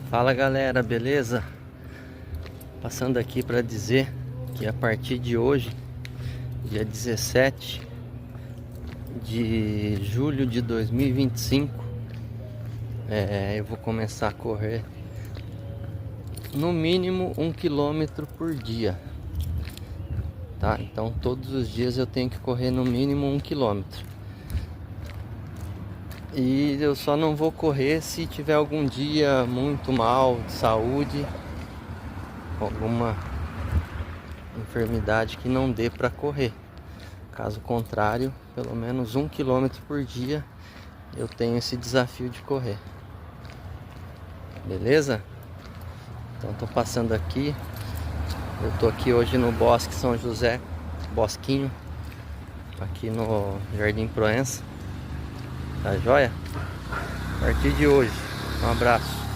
Fala galera, beleza? Passando aqui para dizer que a partir de hoje, dia 17 de julho de 2025, eu vou começar a correr no mínimo 1 km por dia, tá? Então todos os dias eu tenho que correr no mínimo 1 km. E eu só não vou correr se tiver algum dia muito mal de saúde, alguma enfermidade que não dê para correr. Caso contrário, pelo menos 1 km por dia eu tenho esse desafio de correr. Beleza? Então tô passando aqui. Eu tô aqui hoje no Bosque São José, Bosquinho, aqui no Jardim Proença. Tá joia? A partir de hoje, um abraço.